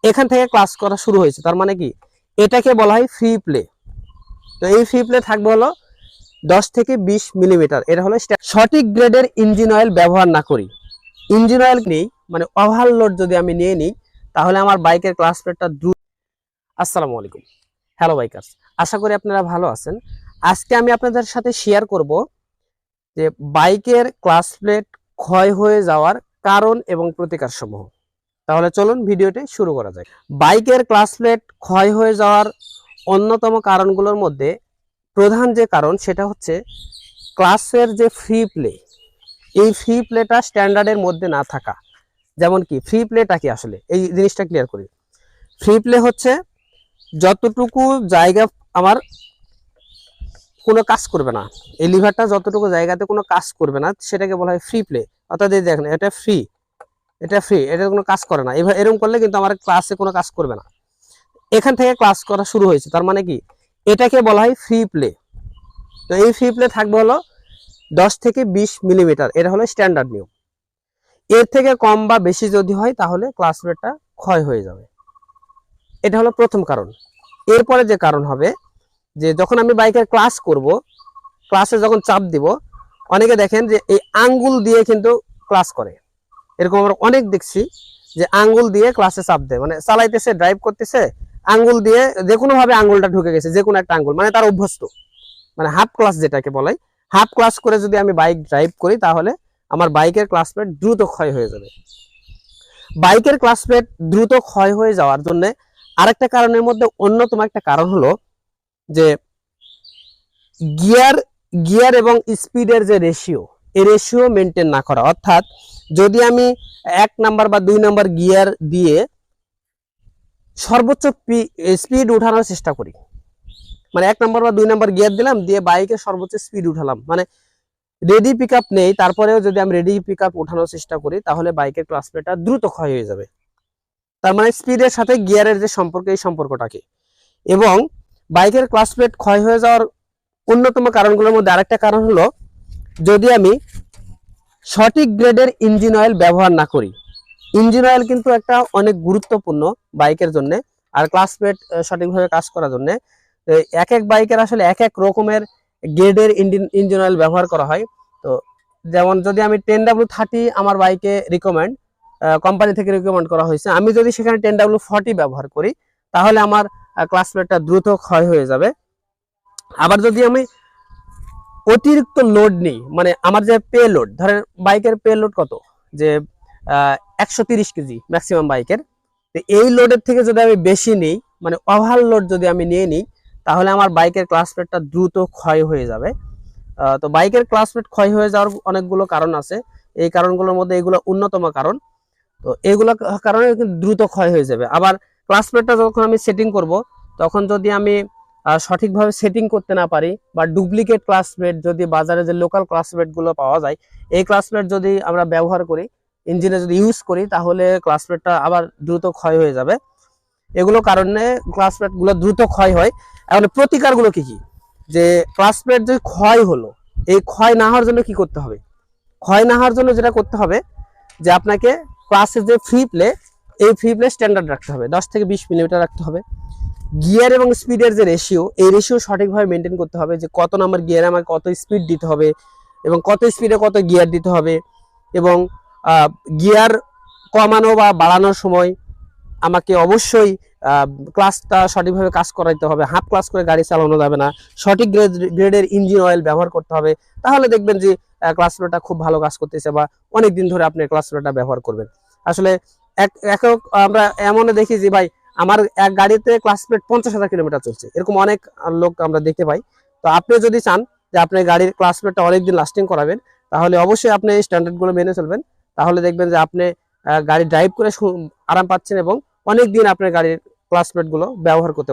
এখান থেকে ক্লাস করা শুরু হয়েছে, তার মানে কি এটাকে বলা হয় ফ্রি প্লে। তো এই ফ্রি প্লে থাকবে হলো 10 থেকে 20 মিলিমিটার। এটা হলো সঠিক গ্রেডের ইঞ্জিন অয়েল ব্যবহার না করি, ইঞ্জিন অয়েল নেই মানে ওভারলোড যদি আমি নিয়ে নিই, তাহলে আমার বাইকের ক্লাস প্লেটটা দ্রুত। আসসালামু আলাইকুম, হ্যালো বাইকার্স, আশা করি আপনারা ভালো আছেন। আজকে আমি আপনাদের সাথে শেয়ার করব যে বাইকের ক্লাস প্লেট ক্ষয় হয়ে যাওয়ার কারণ এবং প্রতিকার সমূহ। তাহলে চলুন ভিডিওটি শুরু করা যায়। বাইকের ক্লাস প্লেট ক্ষয় হয়ে যাওয়ার অন্যতম কারণগুলোর মধ্যে প্রধান যে কারণ সেটা হচ্ছে ক্লাসের যে ফ্রি প্লে, এই ফ্রি প্লেটা স্ট্যান্ডার্ডের মধ্যে না থাকা। যেমন কি ফ্রি প্লেটা কি, আসলে এই জিনিসটা ক্লিয়ার করি। ফ্রি প্লে হচ্ছে যতটুকু জায়গা আমার কোনো কাজ করবে না, এই লিভারটা যতটুকু জায়গাতে কোনো কাজ করবে না সেটাকে বলা হয় ফ্রি প্লে। অর্থাৎ এই দেখেন এটা ফ্রি, এটা কোনো কাজ করে না। এবার এরকম করলে কিন্তু আমার ক্লাসে কোনো কাজ করবে না। এখান থেকে ক্লাস করা শুরু হয়েছে, তার মানে কি এটাকে বলা হয় ফ্রি প্লে। তো এই ফ্রি প্লে থাকবে হলো 10 থেকে 20 মিলিমিটার। এটা হলো স্ট্যান্ডার্ড নিয়ম। এর থেকে কম বা বেশি যদি হয় তাহলে ক্লাস প্লেটটা ক্ষয় হয়ে যাবে। এটা হলো প্রথম কারণ। এরপরে যে কারণ হবে যে যখন আমি বাইকের ক্লাস করব, ক্লাসে যখন চাপ দিব, অনেকে দেখেন যে এই আঙ্গুল দিয়ে কিন্তু ক্লাস করে। এরকম আমরা অনেক দেখছি যে আঙ্গুল দিয়ে ক্লাসে চাপ দেয়, মানে চালাইতেছে, ড্রাইভ করতেছে, আঙ্গুল দিয়ে যে কোনো ভাবে আঙ্গুলটা ঢুকে গেছে, যে কোনো একটা আঙ্গুল, মানে তার অভ্যস্ত, মানে হাফ ক্লাস যেটাকে বলে। হাফ ক্লাস করে যদি আমি বাইক ড্রাইভ করি তাহলে আমার বাইকের ক্লাস প্লেট দ্রুত ক্ষয় হয়ে যাবে। বাইকের ক্লাস প্লেট দ্রুত ক্ষয় হয়ে যাওয়ার জন্য আরেকটা কারণের মধ্যে অন্যতম একটা কারণ হলো যে গিয়ার গিয়ার এবং স্পিডের যে রেশিও, এই রেশিও মেনটেন না করা। অর্থাৎ যদি আমি 1 নাম্বার বা 2 নাম্বার গিয়ার দিয়ে সর্বোচ্চ স্পিড উঠানোর চেষ্টা করি, মানে 1 নাম্বার বা 2 নাম্বার গিয়ার দিলাম, দিয়ে বাইকের সর্বোচ্চ স্পিড উঠালাম, মানে রেডি পিক আপ নেই, তারপরেও যদি আমি রেডি পিক আপ উঠানোর চেষ্টা করি তাহলে বাইকের ক্লাস প্লেটটা দ্রুত ক্ষয় হয়ে যাবে। তার মানে স্পিডের সাথে গিয়ারের যে সম্পর্ক, এই সম্পর্কটাকে। এবং বাইকের ক্লাস প্লেট ক্ষয় হয়ে যাওয়ার অন্যতম কারণগুলোর মধ্যে আরেকটা কারণ হলো যদি আমি সঠিক গ্রেডের ইঞ্জিন অয়েল ব্যবহার না করি। ইঞ্জিন অয়েল কিন্তু একটা অনেক গুরুত্বপূর্ণ বাইকের জন্য, আর ক্লাস প্লেট সঠিকভাবে কাজ করার জন্য। এক এক বাইকের আসলে এক এক রকমের গ্রেডের ইঞ্জিন অয়েল ব্যবহার করা হয়। তো যেমন যদি আমি 10W30 আমার বাইকে রিকমেন্ড, কোম্পানি থেকে রিকমেন্ড করা হয়েছে, আমি যদি সেখানে 10W40 ব্যবহার করি তাহলে আমার ক্লাস প্লেটটা দ্রুত ক্ষয় হয়ে যাবে। আবার যদি আমি অতিরিক্ত লোড নেই, মানে আমার যে পে লোড, ধরেন বাইকের পে লোড কত, যে 130 কেজি ম্যাক্সিমাম বাইকের, তো এই লোডের থেকে যদি আমি বেশি নিই, মানে ওভারলোড যদি আমি নিয়ে নিই, তাহলে আমার বাইকের ক্লাস প্লেটটা দ্রুত ক্ষয় হয়ে যাবে। তো বাইকের ক্লাস প্লেট ক্ষয় হয়ে যাওয়ার অনেকগুলো কারণ আছে, এই কারণগুলোর মধ্যে এগুলো অন্যতম কারণ। তো এগুলো কারণে কিন্তু দ্রুত ক্ষয় হয়ে যাবে। আবার ক্লাস প্লেটটা যখন আমি সেটিং করব, তখন যদি আমি সঠিকভাবে সেটিং করতে না পারি, বা ডুপ্লিকেট ক্লাস প্লেট, যদি বাজারে যে লোকাল ক্লাস প্লেটগুলো পাওয়া যায়, এই ক্লাস প্লেট যদি আমরা ব্যবহার করি, ইঞ্জিনে যদি ইউজ করি, তাহলে ক্লাস প্লেটটা আবার দ্রুত ক্ষয় হয়ে যাবে। এগুলো কারণে ক্লাস প্লেটগুলো দ্রুত ক্ষয় হয়। এখন প্রতিকারগুলো কি কি, যে ক্লাস প্লেট যে ক্ষয় হলো, এই ক্ষয় না হওয়ার জন্য কি করতে হবে? ক্ষয় না হওয়ার জন্য যেটা করতে হবে যে আপনাকে ক্লাসের যে ফ্রি প্লে, এই ফ্রি প্লে স্ট্যান্ডার্ড রাখতে হবে, 10 থেকে 20 মিলিমিটার রাখতে হবে। গিয়ার এবং স্পিডের যে রেশিও, এই রেশিও সঠিকভাবে মেনটেন করতে হবে, যে কত নাম্বার গিয়ারে আমার কত স্পিড দিতে হবে এবং কত স্পিডে কত গিয়ার দিতে হবে। এবং গিয়ার কমানো বা বাড়ানোর সময় আমাকে অবশ্যই ক্লাসটা সঠিকভাবে কাজ করাইতে হবে। হাফ ক্লাস করে গাড়ি চালানো যাবে না। সঠিক গ্রেডের ইঞ্জিন অয়েল ব্যবহার করতে হবে, তাহলে দেখবেন যে ক্লাস প্লেটটা খুব ভালো কাজ করতেছে, বা অনেক দিন ধরে আপনি ক্লাস প্লেটটা ব্যবহার করবেন। আসলে আমরা এমন দেখি যে ভাই আমার এক গাড়িতে ক্লাস প্লেট 50,000 কিলোমিটার চলছে, এরকম অনেক লোক আমরা দেখতে পাই। তো আপনি যদি চান যে আপনি গাড়ির ক্লাস প্লেটটা অনেকদিন লাস্টিং করাবেন, তাহলে অবশ্যই আপনি এই স্ট্যান্ডার্ডগুলো মেনে চলবেন। তাহলে দেখবেন যে আপনি গাড়ি ড্রাইভ করে আরাম পাচ্ছেন এবং অনেক দিন আপনার গাড়ির ক্লাস প্লেটগুলো ব্যবহার করতে